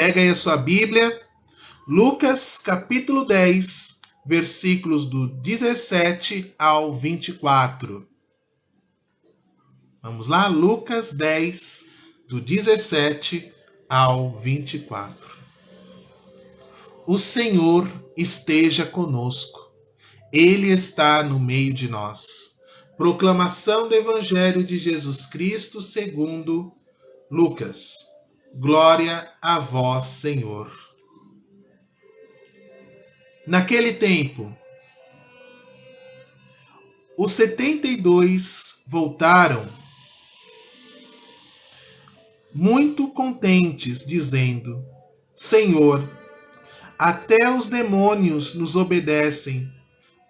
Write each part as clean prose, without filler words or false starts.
Pega aí a sua Bíblia, Lucas capítulo 10, versículos do 17 ao 24. Vamos lá, Lucas 10, do 17 ao 24. O Senhor esteja conosco, Ele está no meio de nós. Proclamação do Evangelho de Jesus Cristo segundo Lucas. Glória a vós, Senhor. Naquele tempo, os 72 voltaram, muito contentes, dizendo: Senhor, até os demônios nos obedecem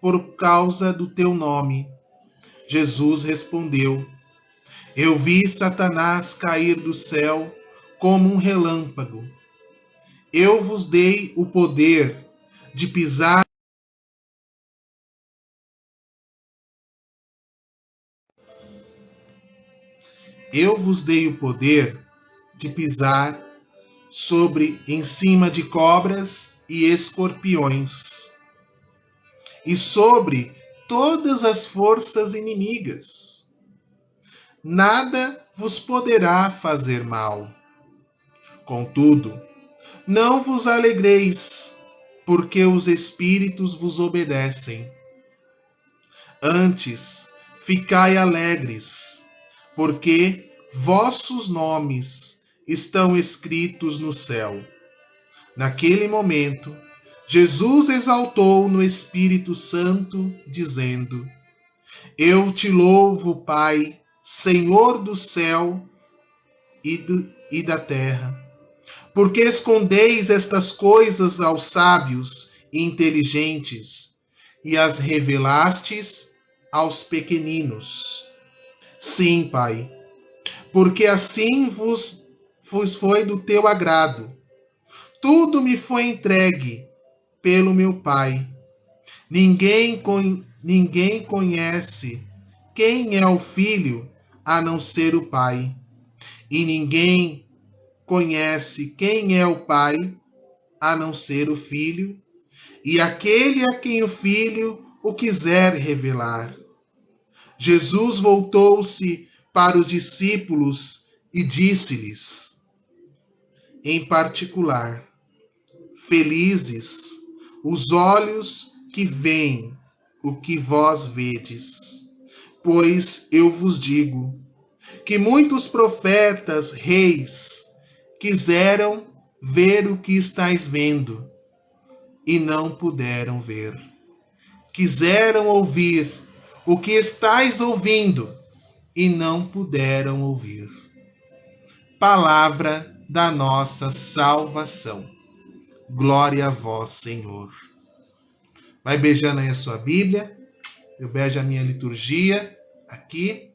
por causa do teu nome. Jesus respondeu: Eu vi Satanás cair do céu como um relâmpago. Eu vos dei o poder de pisar sobre em cima de cobras e escorpiões e sobre todas as forças inimigas. Nada vos poderá fazer mal. Contudo, não vos alegreis, porque os espíritos vos obedecem. Antes, ficai alegres, porque vossos nomes estão escritos no céu. Naquele momento, Jesus exaltou no Espírito Santo, dizendo: Eu te louvo, Pai, Senhor do céu e da terra, porque escondeis estas coisas aos sábios e inteligentes e as revelastes aos pequeninos. Sim, Pai, porque assim vos foi do teu agrado. Tudo me foi entregue pelo meu Pai. Ninguém conhece quem é o Filho a não ser o Pai. E ninguém conhece quem é o Pai a não ser o Filho, e aquele a quem o Filho o quiser revelar. Jesus voltou-se para os discípulos e disse-lhes, em particular: Felizes os olhos que veem o que vós vedes, pois eu vos digo que muitos profetas, reis, quiseram ver o que estáis vendo e não puderam ver. Quiseram ouvir o que estáis ouvindo e não puderam ouvir. Palavra da nossa salvação. Glória a vós, Senhor. Vai beijando aí a sua Bíblia. Eu beijo a minha liturgia aqui.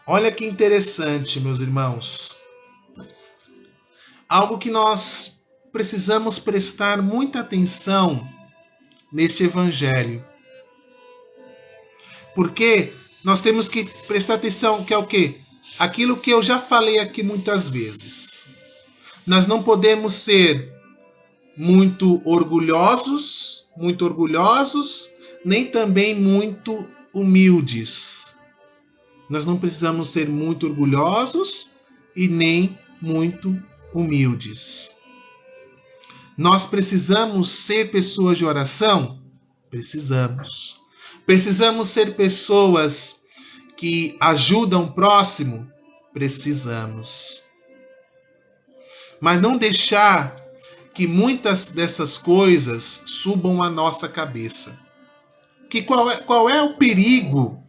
Olha que interessante, meus irmãos. Algo que nós precisamos prestar muita atenção neste Evangelho. Porque nós temos que prestar atenção, que é o quê? Aquilo que eu já falei aqui muitas vezes. Nós não podemos ser muito orgulhosos, nem também muito humildes. Nós não precisamos ser muito orgulhosos e nem muito humildes. Nós precisamos ser pessoas de oração? Precisamos. Precisamos ser pessoas que ajudam o próximo? Precisamos. Mas não deixar que muitas dessas coisas subam à nossa cabeça. Qual é o perigo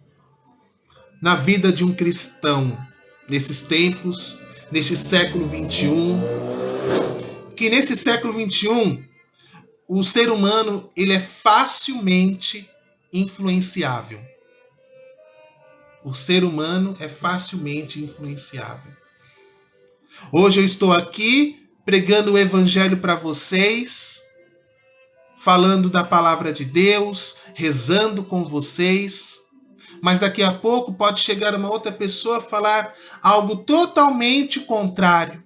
na vida de um cristão nesses tempos, neste século XXI? Que nesse século XXI o ser humano ele é facilmente influenciável. O ser humano é facilmente influenciável. Hoje eu estou aqui pregando o Evangelho para vocês, falando da palavra de Deus, rezando com vocês, mas daqui a pouco pode chegar uma outra pessoa a falar algo totalmente contrário.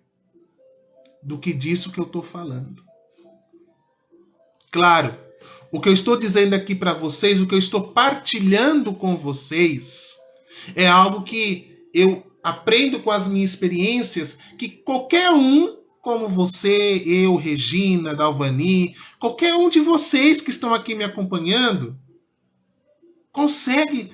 do que disso que eu estou falando. Claro, o que eu estou dizendo aqui para vocês, o que eu estou partilhando com vocês, é algo que eu aprendo com as minhas experiências, que qualquer um, como você, eu, Regina, Dalvani, qualquer um de vocês que estão aqui me acompanhando, consegue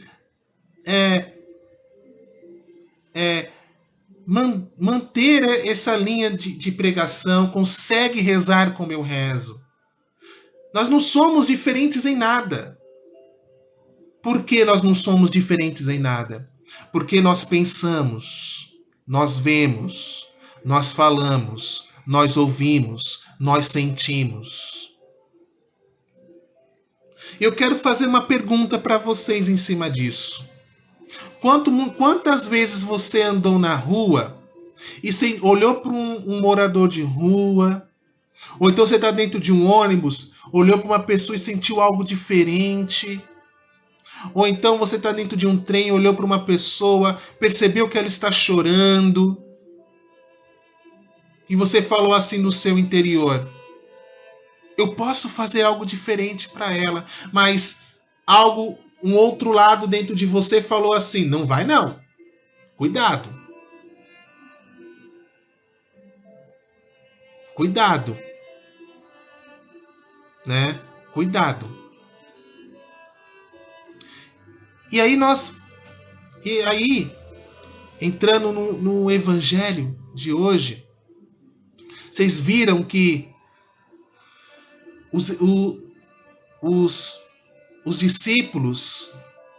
manter essa linha de pregação, consegue rezar como eu rezo. Nós não somos diferentes em nada. Por que nós não somos diferentes em nada? Porque nós pensamos, nós vemos, nós falamos, nós ouvimos, nós sentimos. Eu quero fazer uma pergunta para vocês em cima disso. Quantas vezes você andou na rua e você olhou para um morador de rua, ou então você está dentro de um ônibus, olhou para uma pessoa e sentiu algo diferente? Ou então você está dentro de um trem, olhou para uma pessoa, percebeu que ela está chorando, e você falou assim no seu interior: eu posso fazer algo diferente para ela, mas um outro lado dentro de você falou assim: não vai não, cuidado, cuidado, né? Cuidado. E aí entrando no evangelho de hoje, vocês viram que os discípulos,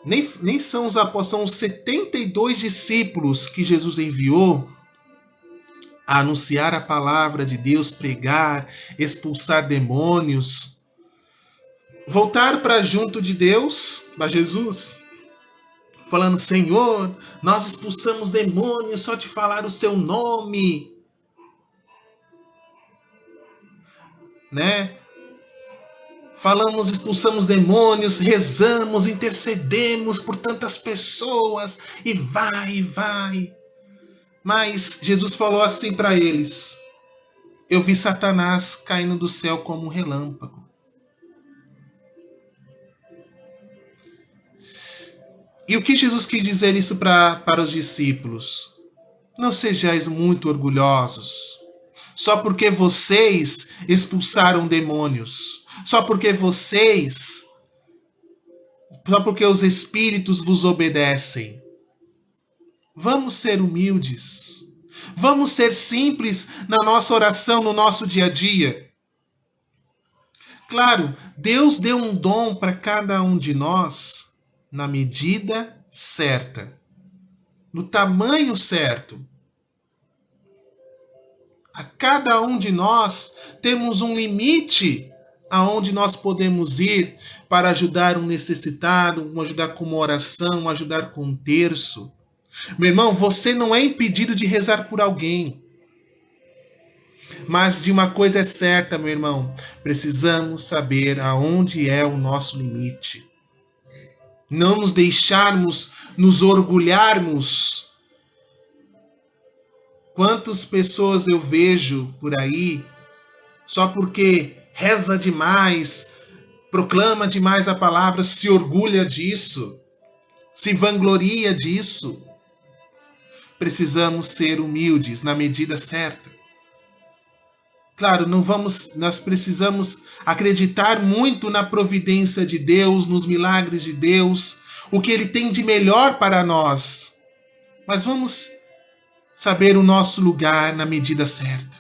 nem são os apóstolos, são os 72 discípulos que Jesus enviou a anunciar a palavra de Deus, pregar, expulsar demônios, voltar para junto de Deus, para Jesus, falando: Senhor, nós expulsamos demônios só de falar o seu nome, né? Falamos, expulsamos demônios, rezamos, intercedemos por tantas pessoas, e vai. Mas Jesus falou assim para eles: eu vi Satanás caindo do céu como um relâmpago. E o que Jesus quis dizer isso para os discípulos? Não sejais muito orgulhosos, só porque vocês expulsaram demônios, só porque os espíritos vos obedecem. Vamos ser humildes. Vamos ser simples na nossa oração, no nosso dia a dia. Claro, Deus deu um dom para cada um de nós na medida certa, no tamanho certo. A cada um de nós temos um limite aonde nós podemos ir para ajudar um necessitado, ajudar com uma oração, ajudar com um terço. Meu irmão, você não é impedido de rezar por alguém. Mas de uma coisa é certa, meu irmão, precisamos saber aonde é o nosso limite. Não nos deixarmos, nos orgulharmos. Quantas pessoas eu vejo por aí, só porque reza demais, proclama demais a palavra, se orgulha disso, se vangloria disso. Precisamos ser humildes na medida certa. Claro, nós precisamos acreditar muito na providência de Deus, nos milagres de Deus, o que Ele tem de melhor para nós. Mas vamos saber o nosso lugar na medida certa.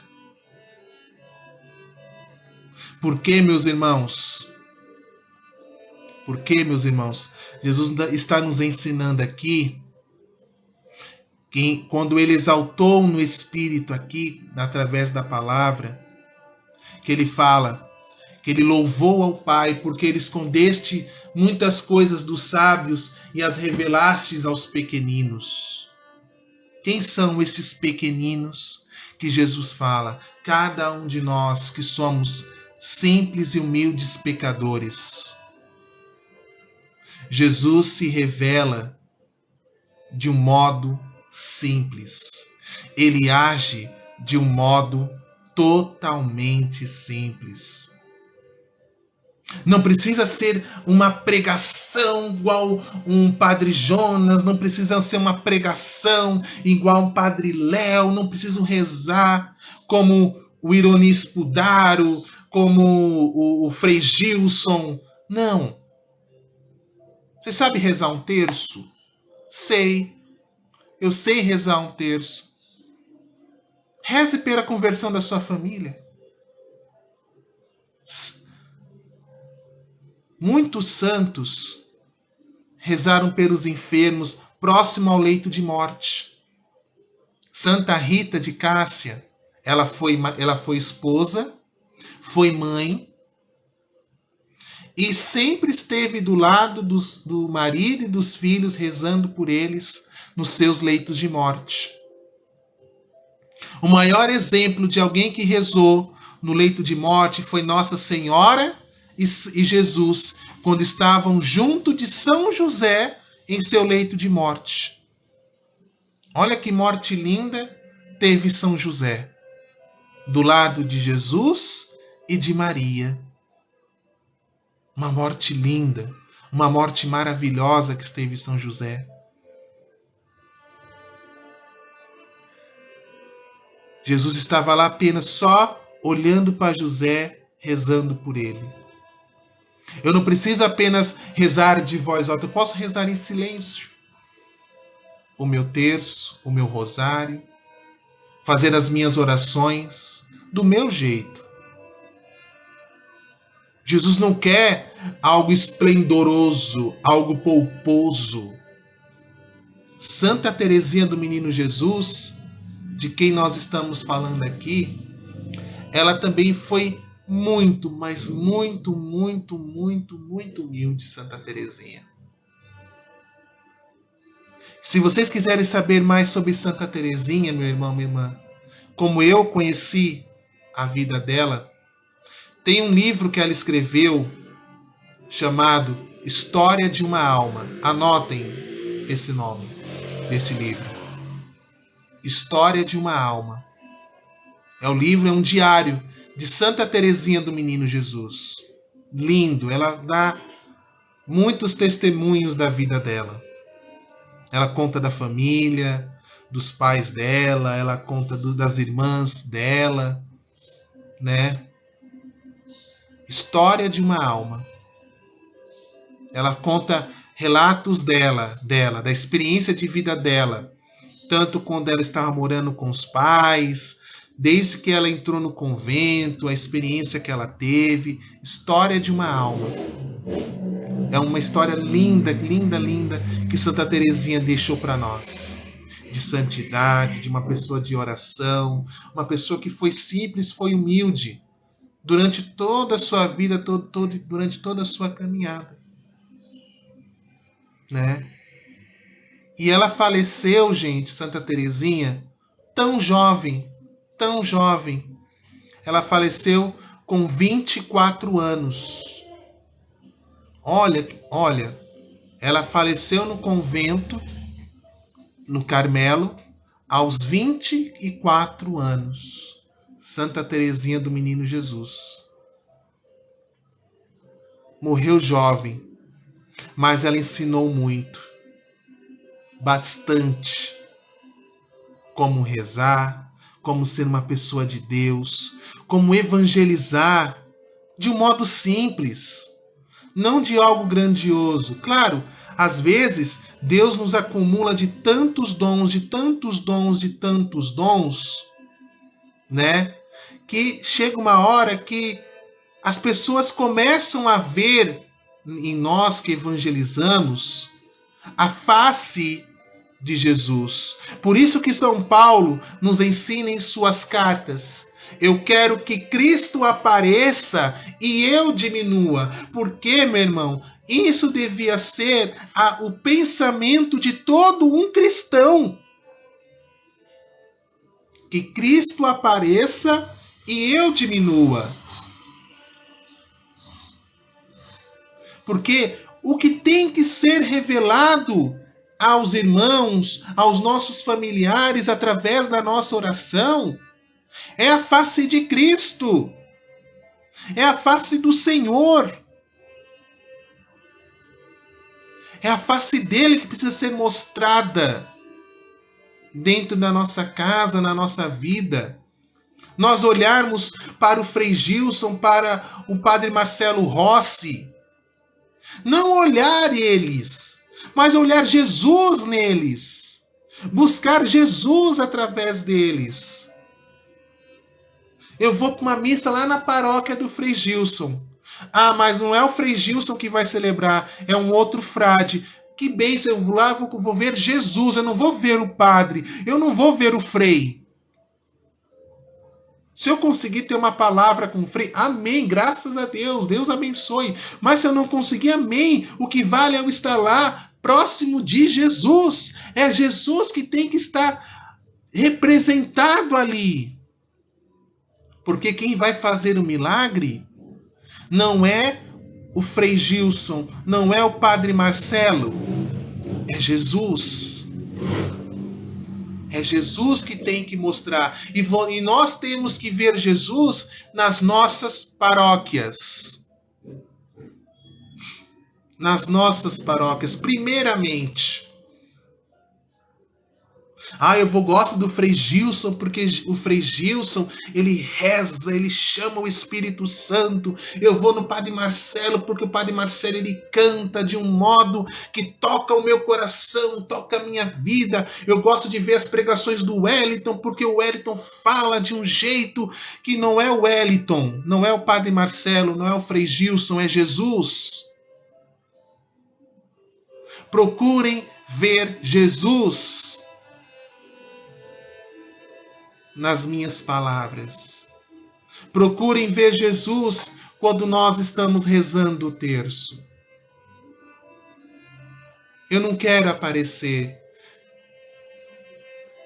Por que, meus irmãos? Jesus está nos ensinando aqui que quando Ele exaltou no Espírito aqui, através da palavra, que Ele fala que Ele louvou ao Pai porque Ele escondeste muitas coisas dos sábios e as revelastes aos pequeninos. Quem são esses pequeninos que Jesus fala? Cada um de nós que somos simples e humildes pecadores. Jesus se revela de um modo simples. Ele age de um modo totalmente simples. Não precisa ser uma pregação igual um Padre Jonas, não precisa ser uma pregação igual um Padre Léo, não precisam rezar como o Ironi Spudaro, como o Frei Gilson. Não. Você sabe rezar um terço? Sei. Eu sei rezar um terço. Reze pela conversão da sua família. Muitos santos rezaram pelos enfermos próximo ao leito de morte. Santa Rita de Cássia, ela foi esposa, foi mãe e sempre esteve do lado do marido e dos filhos, rezando por eles nos seus leitos de morte. O maior exemplo de alguém que rezou no leito de morte foi Nossa Senhora e Jesus, quando estavam junto de São José em seu leito de morte. Olha que morte linda teve São José, do lado de Jesus e de Maria. Uma morte linda, uma morte maravilhosa que esteve São José. Jesus estava lá apenas só olhando para José, rezando por ele. Eu não preciso apenas rezar de voz alta, eu posso rezar em silêncio. O meu terço, o meu rosário, fazer as minhas orações do meu jeito. Jesus não quer algo esplendoroso, algo pomposo. Santa Teresinha do Menino Jesus, de quem nós estamos falando aqui, ela também foi muito, mas muito, muito, muito, muito humilde, Santa Teresinha. Se vocês quiserem saber mais sobre Santa Teresinha, meu irmão, minha irmã, como eu conheci a vida dela, tem um livro que ela escreveu chamado História de uma Alma. Anotem esse nome desse livro. História de uma Alma. É um diário de Santa Teresinha do Menino Jesus. Lindo, ela dá muitos testemunhos da vida dela. Ela conta da família, dos pais dela, ela conta das irmãs dela, né? História de uma Alma. Ela conta relatos dela, da experiência de vida dela, tanto quando ela estava morando com os pais, desde que ela entrou no convento, a experiência que ela teve. História de uma Alma. É uma história linda, linda, linda que Santa Teresinha deixou para nós. De santidade, de uma pessoa de oração, uma pessoa que foi simples, foi humilde durante toda a sua vida, durante toda a sua caminhada, né? E ela faleceu, gente, Santa Teresinha, tão jovem, tão jovem. Ela faleceu com 24 anos. Olha, ela faleceu no convento, no Carmelo, aos 24 anos. Santa Teresinha do Menino Jesus. Morreu jovem, mas ela ensinou muito. Bastante. Como rezar, como ser uma pessoa de Deus, como evangelizar de um modo simples, não de algo grandioso. Claro, às vezes Deus nos acumula de tantos dons, de tantos dons, de tantos dons, né? Que chega uma hora que as pessoas começam a ver em nós que evangelizamos a face de Jesus. Por isso que São Paulo nos ensina em suas cartas: eu quero que Cristo apareça e eu diminua. Porque, meu irmão, isso devia ser o pensamento de todo um cristão. Que Cristo apareça e eu diminua. Porque o que tem que ser revelado aos irmãos, aos nossos familiares, através da nossa oração, É a face de Cristo. É a face do Senhor. É a face dele que precisa ser mostrada dentro da nossa casa, na nossa vida. Nós olharmos para o Frei Gilson, para o Padre Marcelo Rossi. Não olhar eles, mas olhar Jesus neles. Buscar Jesus através deles. Eu vou para uma missa lá na paróquia do Frei Gilson. Ah, mas não é o Frei Gilson que vai celebrar, é um outro frade. Que bênção, eu vou lá, vou ver Jesus, eu não vou ver o padre, eu não vou ver o Frei. Se eu conseguir ter uma palavra com o Frei, amém, graças a Deus, Deus abençoe. Mas se eu não conseguir, amém, o que vale é eu estar lá, próximo de Jesus. É Jesus que tem que estar representado ali. Porque quem vai fazer o milagre não é o Frei Gilson, não é o Padre Marcelo, é Jesus. É Jesus que tem que mostrar. E nós temos que ver Jesus nas nossas paróquias. Nas nossas paróquias, primeiramente. Ah, gosto do Frei Gilson, porque o Frei Gilson, ele reza, ele chama o Espírito Santo. Eu vou no Padre Marcelo, porque o Padre Marcelo, ele canta de um modo que toca o meu coração, toca a minha vida. Eu gosto de ver as pregações do Wellington, porque o Wellington fala de um jeito que não é o Wellington, não é o Padre Marcelo, não é o Frei Gilson, é Jesus. Procurem ver Jesus nas minhas palavras. Procurem ver Jesus quando nós estamos rezando o terço. Eu não quero aparecer.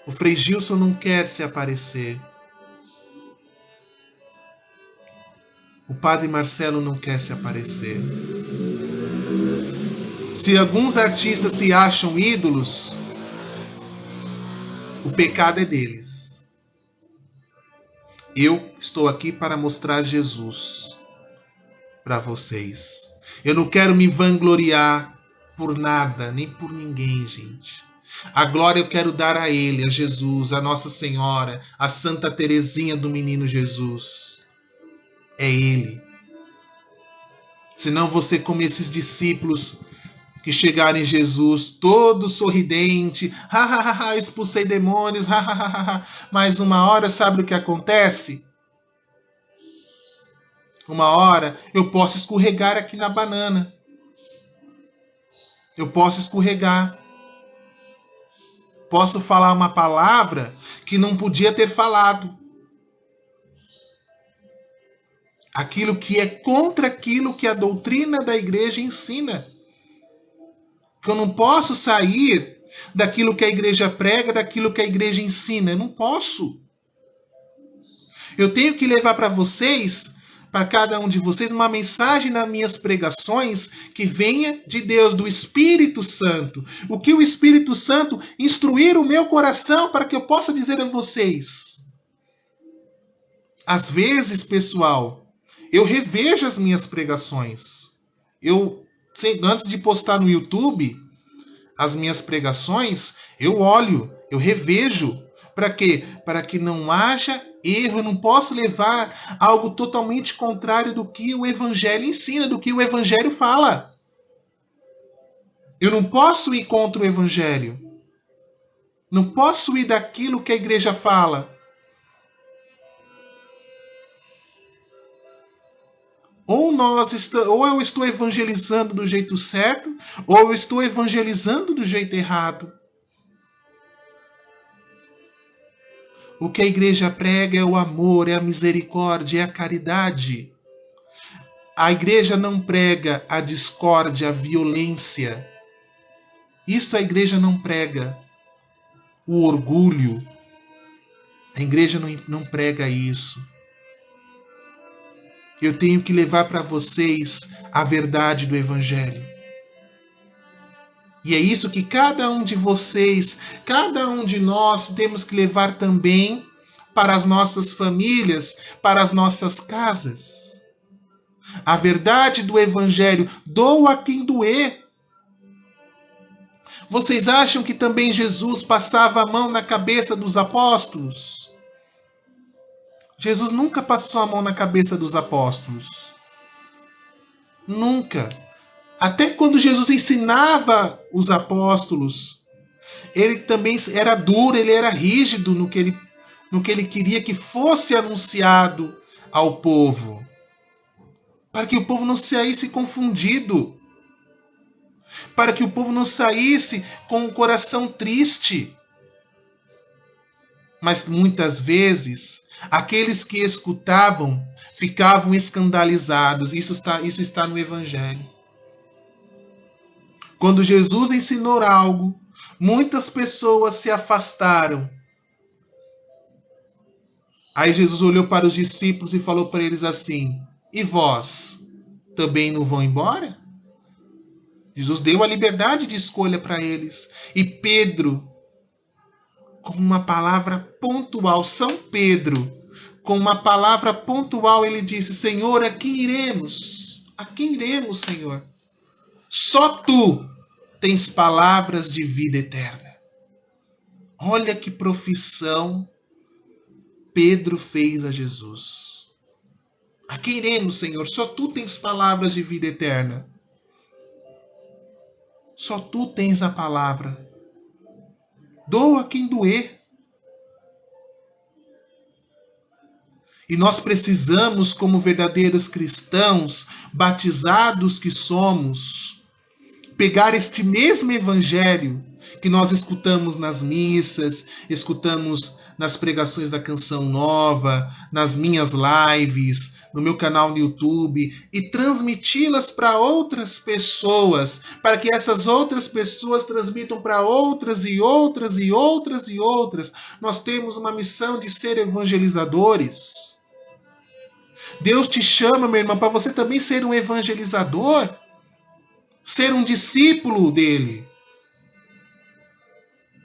O Frei Gilson não quer se aparecer. O Padre Marcelo não quer se aparecer. Se alguns artistas se acham ídolos, o pecado é deles. Eu estou aqui para mostrar Jesus para vocês. Eu não quero me vangloriar por nada, nem por ninguém, gente. A glória eu quero dar a Ele, a Jesus, a Nossa Senhora, a Santa Teresinha do Menino Jesus. É Ele. Senão você, como esses discípulos que chegaram em Jesus, todo sorridente, expulsei demônios, mas uma hora sabe o que acontece? Uma hora eu posso escorregar aqui na banana. Eu posso escorregar. Posso falar uma palavra que não podia ter falado. Aquilo que é contra aquilo que a doutrina da igreja ensina. Que eu não posso sair daquilo que a igreja prega, daquilo que a igreja ensina. Eu não posso. Eu tenho que levar para vocês, para cada um de vocês, uma mensagem nas minhas pregações que venha de Deus, do Espírito Santo. O que o Espírito Santo instruir o meu coração para que eu possa dizer a vocês. Às vezes, pessoal, eu revejo as minhas pregações. Antes de postar no YouTube as minhas pregações, eu olho, eu revejo. Para quê? Para que não haja erro. Eu não posso levar algo totalmente contrário do que o Evangelho ensina, do que o Evangelho fala. Eu não posso ir contra o Evangelho. Não posso ir daquilo que a igreja fala. Ou eu estou evangelizando do jeito certo, ou eu estou evangelizando do jeito errado. O que a igreja prega é o amor, é a misericórdia, é a caridade. A igreja não prega a discórdia, a violência. Isso a igreja não prega. O orgulho. A igreja não prega isso. Eu tenho que levar para vocês a verdade do Evangelho. E é isso que cada um de vocês, cada um de nós temos que levar também para as nossas famílias, para as nossas casas. A verdade do Evangelho, doa a quem doer. Vocês acham que também Jesus passava a mão na cabeça dos apóstolos? Jesus nunca passou a mão na cabeça dos apóstolos. Nunca. Até quando Jesus ensinava os apóstolos, ele também era duro, ele era rígido no que ele queria que fosse anunciado ao povo. Para que o povo não saísse confundido. Para que o povo não saísse com o coração triste. Mas muitas vezes, aqueles que escutavam ficavam escandalizados. Isso está no Evangelho. Quando Jesus ensinou algo, muitas pessoas se afastaram. Aí Jesus olhou para os discípulos e falou para eles assim: e vós também não vão embora? Jesus deu a liberdade de escolha para eles. E Pedro, com uma palavra pontual, São Pedro, com uma palavra pontual, ele disse: Senhor, a quem iremos? A quem iremos, Senhor? Só tu tens palavras de vida eterna. Olha que profissão Pedro fez a Jesus. A quem iremos, Senhor? Só tu tens palavras de vida eterna. Só tu tens a palavra. Doa quem doer. E nós precisamos, como verdadeiros cristãos, batizados que somos, pegar este mesmo evangelho que nós escutamos nas missas, escutamos nas pregações da Canção Nova, nas minhas lives, no meu canal no YouTube, e transmiti-las para outras pessoas, para que essas outras pessoas transmitam para outras e outras e outras e outras. Nós temos uma missão de ser evangelizadores. Deus te chama, meu irmão, para você também ser um evangelizador, ser um discípulo dele.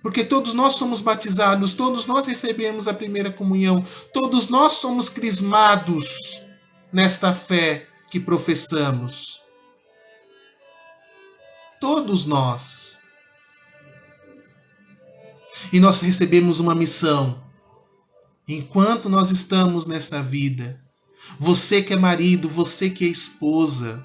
Porque todos nós somos batizados, todos nós recebemos a primeira comunhão, todos nós somos crismados nesta fé que professamos. Todos nós. E nós recebemos uma missão. Enquanto nós estamos nessa vida, você que é marido, você que é esposa,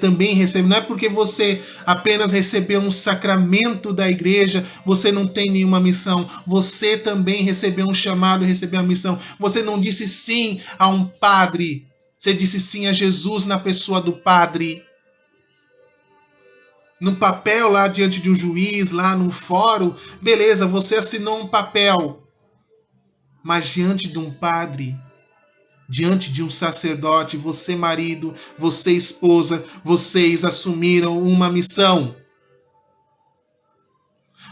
também recebe. Não é porque você apenas recebeu um sacramento da igreja, você não tem nenhuma missão. Você também recebeu um chamado, recebeu uma missão. Você não disse sim a um padre, você disse sim a Jesus na pessoa do padre. No papel lá diante de um juiz, lá no fórum, beleza, você assinou um papel. Mas diante de um padre, diante de um sacerdote, você marido, você esposa, vocês assumiram uma missão.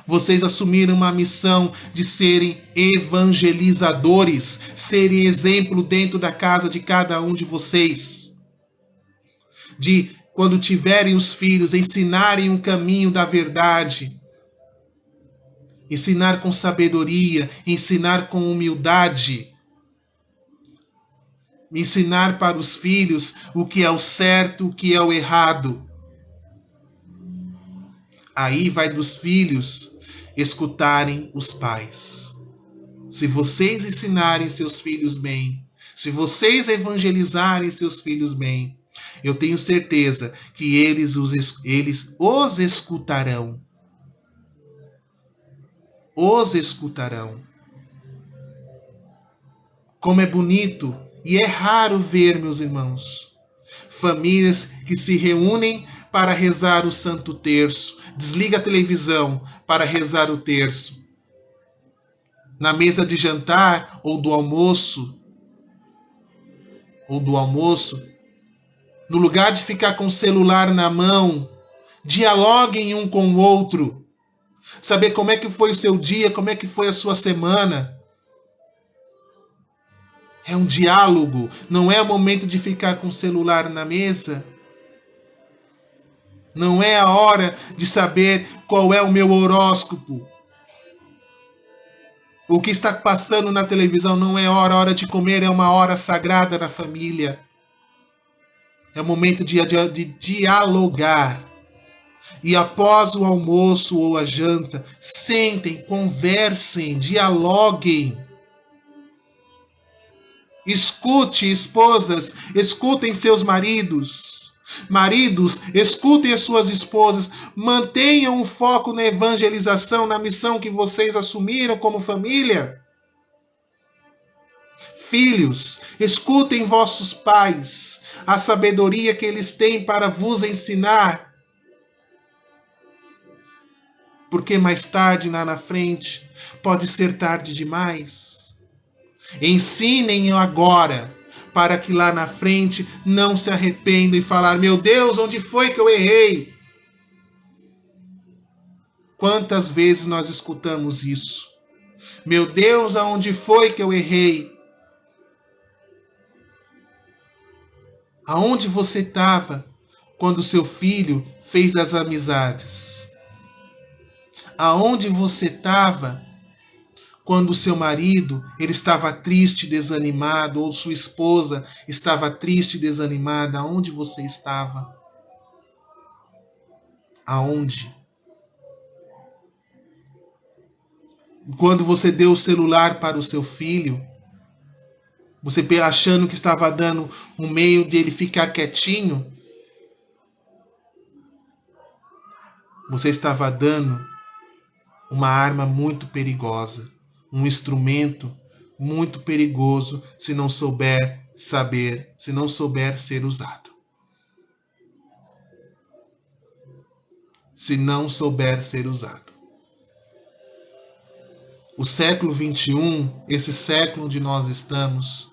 Vocês assumiram uma missão de serem evangelizadores, serem exemplo dentro da casa de cada um de vocês. De, quando tiverem os filhos, ensinarem o caminho da verdade. Ensinar com sabedoria, ensinar com humildade. Ensinar para os filhos o que é o certo, o que é o errado. Aí vai dos filhos escutarem os pais. Se vocês ensinarem seus filhos bem, se vocês evangelizarem seus filhos bem, eu tenho certeza que eles os escutarão. Os escutarão. Como é bonito e é raro ver, meus irmãos, famílias que se reúnem para rezar o Santo Terço, desliga a televisão para rezar o terço. Na mesa de jantar ou do almoço, no lugar de ficar com o celular na mão, dialoguem um com o outro. Saber como é que foi o seu dia, como é que foi a sua semana. É um diálogo, não é o momento de ficar com o celular na mesa. Não é a hora de saber qual é o meu horóscopo. O que está passando na televisão não é hora de comer, é uma hora sagrada na família. É o momento de dialogar. E após o almoço ou a janta, sentem, conversem, dialoguem. Escute, esposas, escutem seus maridos. Maridos, escutem as suas esposas. Mantenham o foco na evangelização, na missão que vocês assumiram como família. Filhos, escutem vossos pais, a sabedoria que eles têm para vos ensinar. Porque mais tarde, lá na frente, pode ser tarde demais. Ensinem agora, para que lá na frente não se arrependam e falar: meu Deus, onde foi que eu errei? Quantas vezes nós escutamos isso? Meu Deus, aonde foi que eu errei? Aonde você estava quando seu filho fez as amizades? Aonde você estava quando seu marido ele estava triste, desanimado, ou sua esposa estava triste, desanimada? Aonde você estava? Aonde? Quando você deu o celular para o seu filho, você achando que estava dando um meio de ele ficar quietinho, você estava dando uma arma muito perigosa, um instrumento muito perigoso se não souber saber, se não souber ser usado. Se não souber ser usado. O século XXI, esse século onde nós estamos,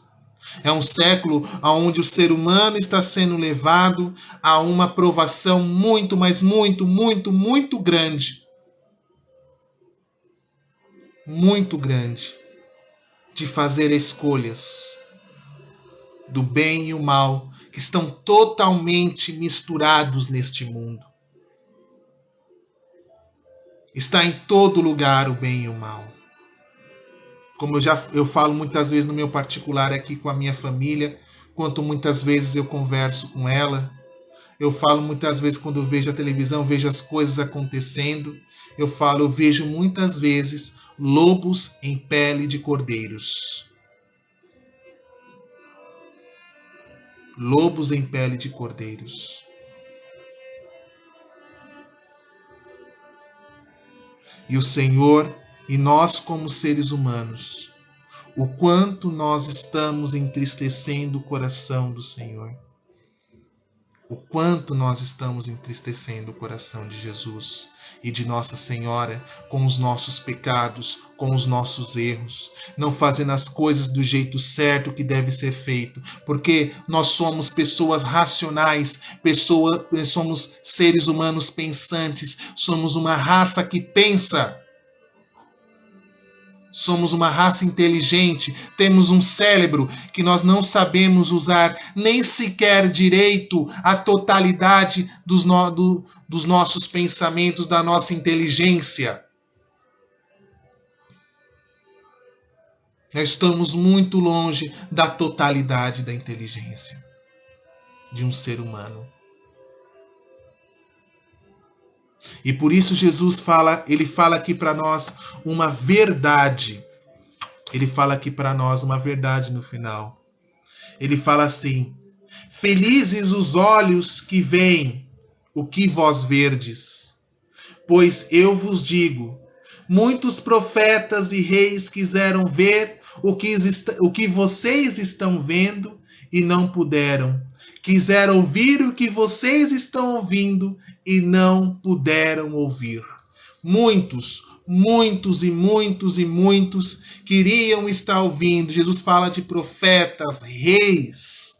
é um século onde o ser humano está sendo levado a uma provação muito, mas muito grande. Muito grande. De fazer escolhas do bem e o mal, que estão totalmente misturados neste mundo. Está em todo lugar o bem e o mal. Como eu falo muitas vezes no meu particular aqui com a minha família, quanto muitas vezes eu converso com ela, eu falo muitas vezes quando eu vejo a televisão, vejo as coisas acontecendo, eu vejo muitas vezes lobos em pele de cordeiros. Lobos em pele de cordeiros. E o Senhor, e nós como seres humanos, o quanto nós estamos entristecendo o coração do Senhor. O quanto nós estamos entristecendo o coração de Jesus e de Nossa Senhora com os nossos pecados, com os nossos erros, não fazendo as coisas do jeito certo que deve ser feito, porque nós somos pessoas racionais, somos seres humanos pensantes, somos uma raça que pensa. Somos uma raça inteligente, temos um cérebro que nós não sabemos usar nem sequer direito a totalidade dos nossos pensamentos, da nossa inteligência. Nós estamos muito longe da totalidade da inteligência de um ser humano. E por isso Jesus ele fala aqui para nós uma verdade. Ele fala aqui para nós uma verdade no final. Ele fala assim: felizes os olhos que veem o que vós verdes, pois eu vos digo, muitos profetas e reis quiseram ver o que vocês estão vendo e não puderam. Quiseram ouvir o que vocês estão ouvindo e não puderam ouvir. Muitos queriam estar ouvindo. Jesus fala de profetas, reis.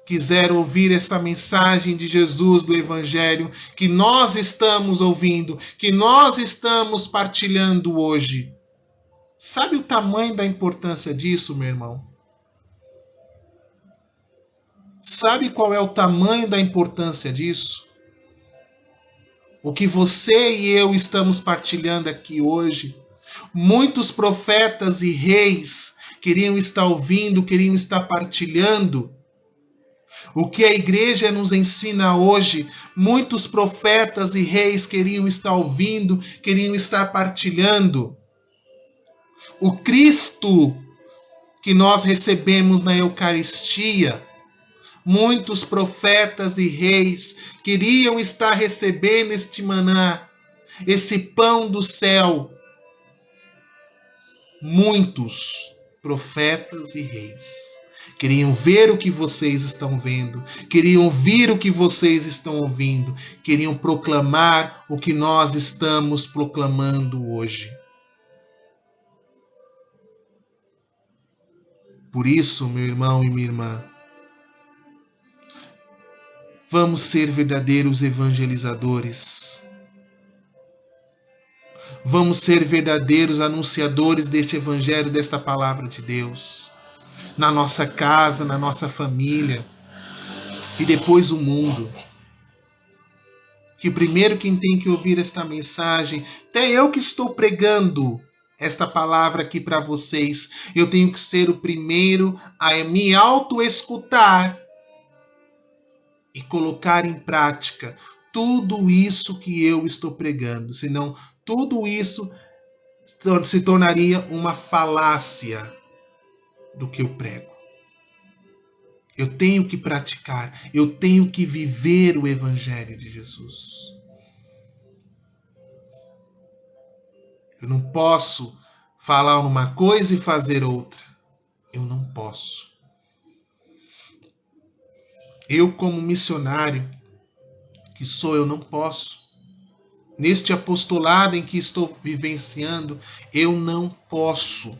Quiseram ouvir essa mensagem de Jesus do Evangelho que nós estamos ouvindo, que nós estamos partilhando hoje. Sabe o tamanho da importância disso, meu irmão? Sabe qual é o tamanho da importância disso? O que você e eu estamos partilhando aqui hoje Muitos profetas e reis queriam estar ouvindo, queriam estar partilhando o que a igreja nos ensina hoje. Muitos profetas e reis queriam estar ouvindo, queriam estar partilhando. O Cristo que nós recebemos na Eucaristia, muitos profetas e reis queriam estar recebendo este maná, esse pão do céu. Muitos profetas e reis queriam ver o que vocês estão vendo, queriam ouvir o que vocês estão ouvindo, queriam proclamar o que nós estamos proclamando hoje. Por isso, meu irmão e minha irmã, vamos ser verdadeiros evangelizadores. Vamos ser verdadeiros anunciadores deste evangelho, desta palavra de Deus. Na nossa casa, na nossa família e depois o mundo. Que primeiro quem tem que ouvir esta mensagem, até eu que estou pregando esta palavra aqui para vocês, eu tenho que ser o primeiro a me auto-escutar e colocar em prática tudo isso que eu estou pregando. Senão, tudo isso se tornaria uma falácia do que eu prego. Eu tenho que praticar, eu tenho que viver o Evangelho de Jesus. Eu não posso falar uma coisa e fazer outra. Eu não posso. Eu, como missionário que sou, eu não posso. Neste apostolado em que estou vivenciando, eu não posso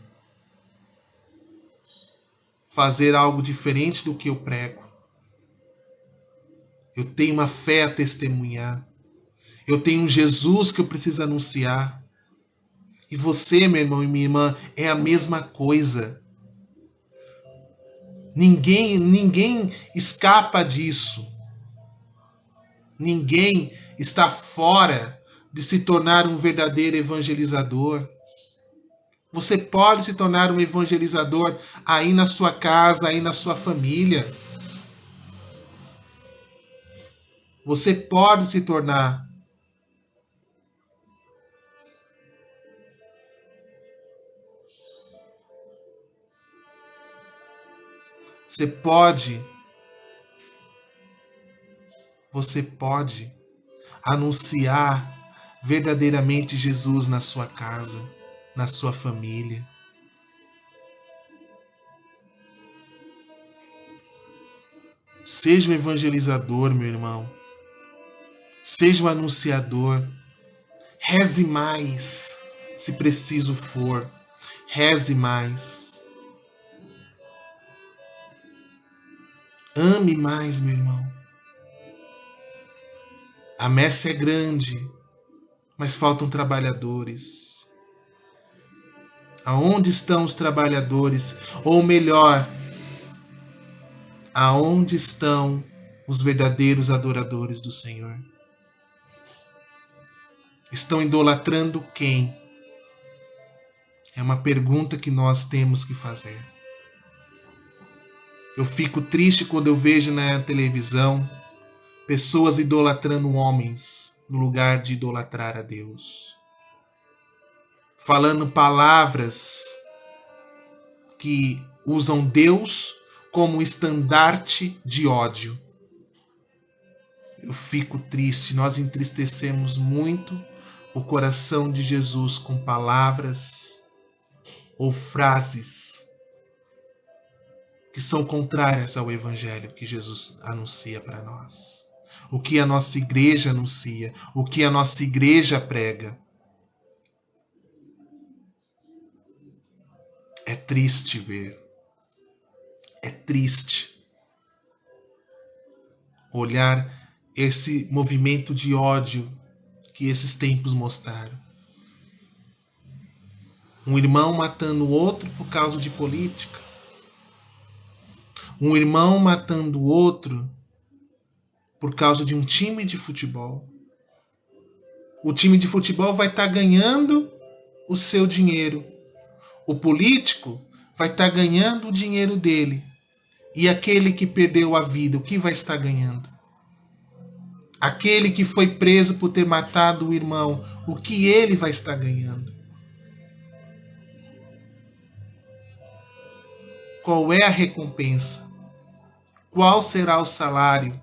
fazer algo diferente do que eu prego. Eu tenho uma fé a testemunhar. Eu tenho um Jesus que eu preciso anunciar. E você, meu irmão e minha irmã, é a mesma coisa. Ninguém escapa disso. Ninguém está fora de se tornar um verdadeiro evangelizador. Você pode se tornar um evangelizador aí na sua casa, aí na sua família. Você pode se tornar. Você pode anunciar verdadeiramente Jesus na sua casa, na sua família. Seja um evangelizador, meu irmão. Seja um anunciador. Reze mais, se preciso for. Reze mais. Ame mais, meu irmão. A messe é grande, mas faltam trabalhadores. Aonde estão os trabalhadores? Ou melhor, aonde estão os verdadeiros adoradores do Senhor? Estão idolatrando quem? É uma pergunta que nós temos que fazer. Eu fico triste quando eu vejo na televisão pessoas idolatrando homens no lugar de idolatrar a Deus. Falando palavras que usam Deus como estandarte de ódio. Eu fico triste, nós entristecemos muito o coração de Jesus com palavras ou frases que são contrárias ao Evangelho que Jesus anuncia para nós. O que a nossa igreja anuncia, o que a nossa igreja prega. É triste ver. É triste olhar esse movimento de ódio que esses tempos mostraram. Um irmão matando o outro por causa de política. Um irmão matando o outro por causa de um time de futebol. O time de futebol vai estar ganhando o seu dinheiro. O político vai estar ganhando o dinheiro dele. E aquele que perdeu a vida, o que vai estar ganhando? Aquele que foi preso por ter matado o irmão, o que ele vai estar ganhando? Qual é a recompensa? Qual será o salário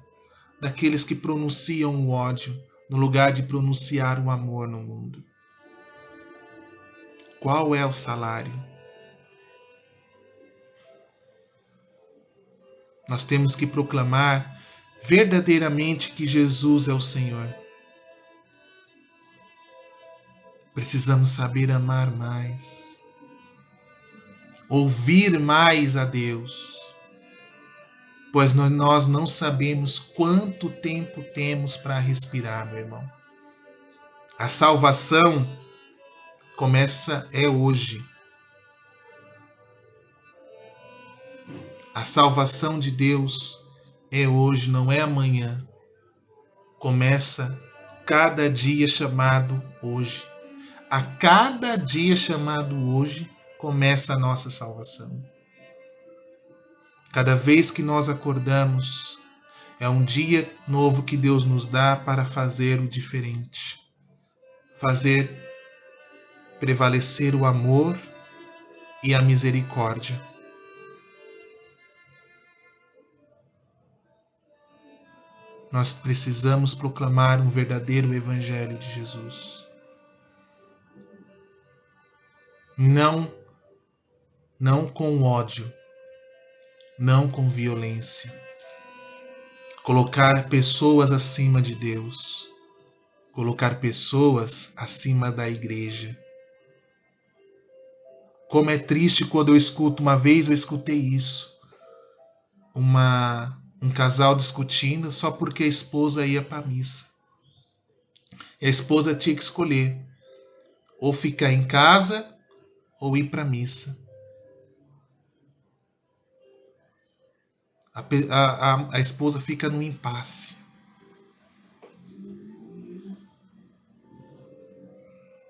daqueles que pronunciam o ódio no lugar de pronunciar o amor no mundo? Qual é o salário? Nós temos que proclamar verdadeiramente que Jesus é o Senhor. Precisamos saber amar mais, ouvir mais a Deus, pois nós não sabemos quanto tempo temos para respirar, meu irmão. A salvação começa hoje. A salvação de Deus é hoje, não é amanhã. Começa cada dia chamado hoje. A cada dia chamado hoje começa a nossa salvação. Cada vez que nós acordamos, é um dia novo que Deus nos dá para fazer o diferente. Fazer prevalecer o amor e a misericórdia. Nós precisamos proclamar um verdadeiro evangelho de Jesus. Não com ódio, não com violência. Colocar pessoas acima de Deus. Colocar pessoas acima da igreja. Como é triste quando eu escuto, uma vez eu escutei isso. Um casal discutindo só porque a esposa ia para a missa. E a esposa tinha que escolher ou ficar em casa ou ir para a missa. A esposa fica no impasse.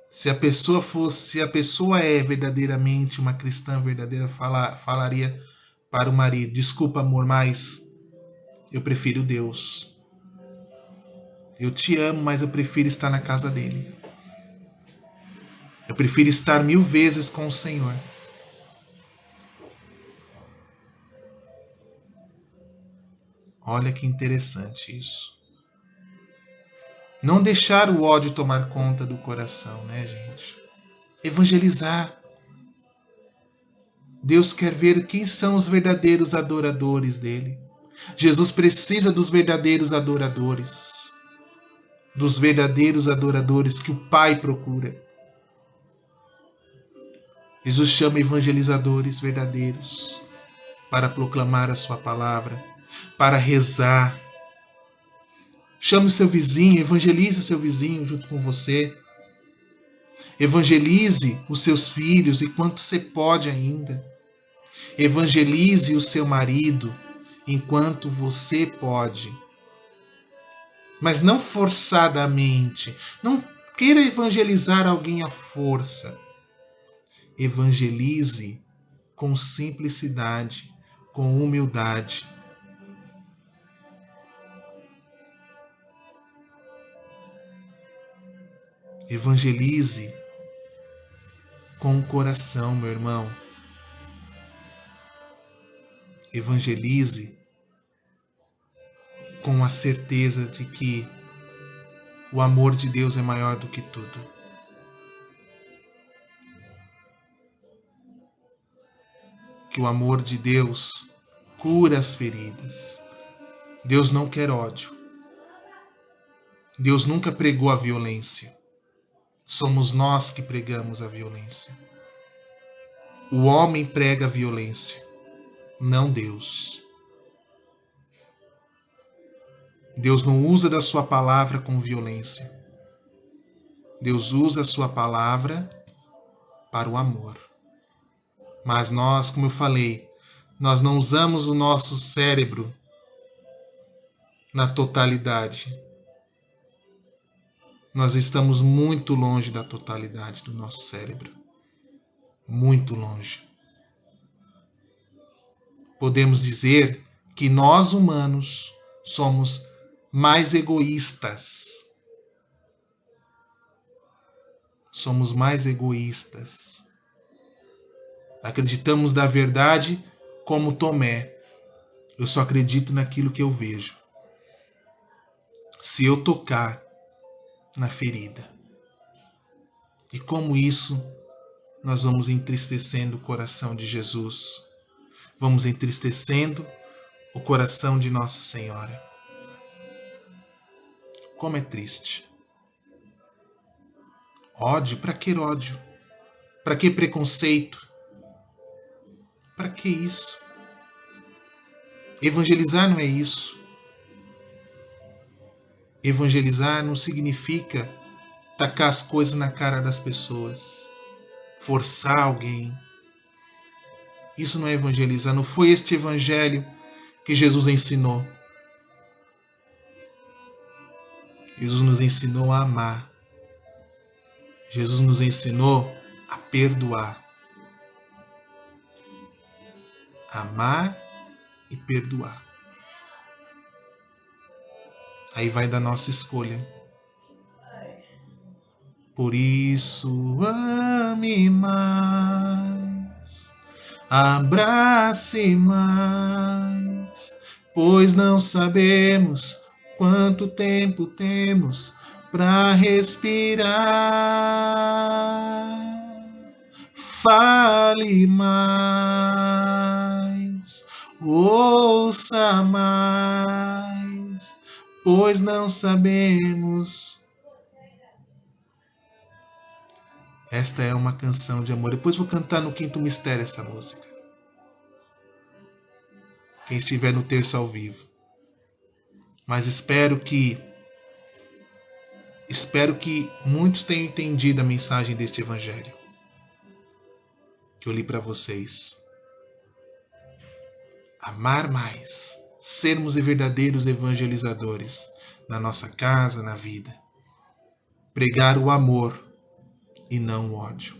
Se a pessoa é verdadeiramente uma cristã verdadeira, falaria para o marido: desculpa, amor, mas eu prefiro Deus. Eu te amo, mas eu prefiro estar na casa dele. Eu prefiro estar 1000 vezes com o Senhor. Olha que interessante isso. Não deixar o ódio tomar conta do coração, né, gente? Evangelizar. Deus quer ver quem são os verdadeiros adoradores dele. Jesus precisa dos verdadeiros adoradores. Dos verdadeiros adoradores que o Pai procura. Jesus chama evangelizadores verdadeiros para proclamar a sua palavra, para rezar. Chame o seu vizinho, evangelize o seu vizinho junto com você. Evangelize os seus filhos enquanto você pode ainda. Evangelize o seu marido enquanto você pode. Mas não forçadamente. Não queira evangelizar alguém à força. Evangelize com simplicidade, com humildade. Evangelize com o coração, meu irmão. Evangelize com a certeza de que o amor de Deus é maior do que tudo. Que o amor de Deus cura as feridas. Deus não quer ódio. Deus nunca pregou a violência. Somos nós que pregamos a violência. O homem prega a violência, não Deus. Deus não usa da sua palavra com violência. Deus usa a sua palavra para o amor. Mas nós, como eu falei, nós não usamos o nosso cérebro na totalidade. nós estamos muito longe da totalidade do nosso cérebro. Muito longe. Podemos dizer que nós humanos somos mais egoístas. Somos mais egoístas. Acreditamos da verdade como Tomé. Eu só acredito naquilo que eu vejo. Se eu tocar na ferida. E como isso, nós vamos entristecendo o coração de Jesus. Vamos entristecendo o coração de Nossa Senhora. Como é triste. Ódio? Para que ódio? Para que preconceito? Para que isso? Evangelizar não é isso. Evangelizar não significa tacar as coisas na cara das pessoas, forçar alguém. Isso não é evangelizar. Não foi este evangelho que Jesus ensinou. Jesus nos ensinou a amar. Jesus nos ensinou a perdoar. Amar e perdoar. Aí vai da nossa escolha. Por isso, ame mais, abrace mais, pois não sabemos quanto tempo temos para respirar. Fale mais, ouça mais, pois não sabemos. Esta é uma canção de amor. Depois vou cantar no quinto mistério essa música. Quem estiver no terço ao vivo. Mas espero que muitos tenham entendido a mensagem deste evangelho que eu li para vocês. Amar mais, sermos verdadeiros evangelizadores na nossa casa, na vida. Pregar o amor e não o ódio.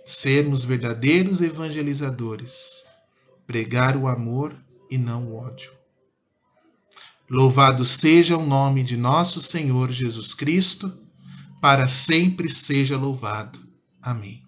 Sermos verdadeiros evangelizadores. Pregar o amor e não o ódio. Louvado seja o nome de nosso Senhor Jesus Cristo, para sempre seja louvado. Amém.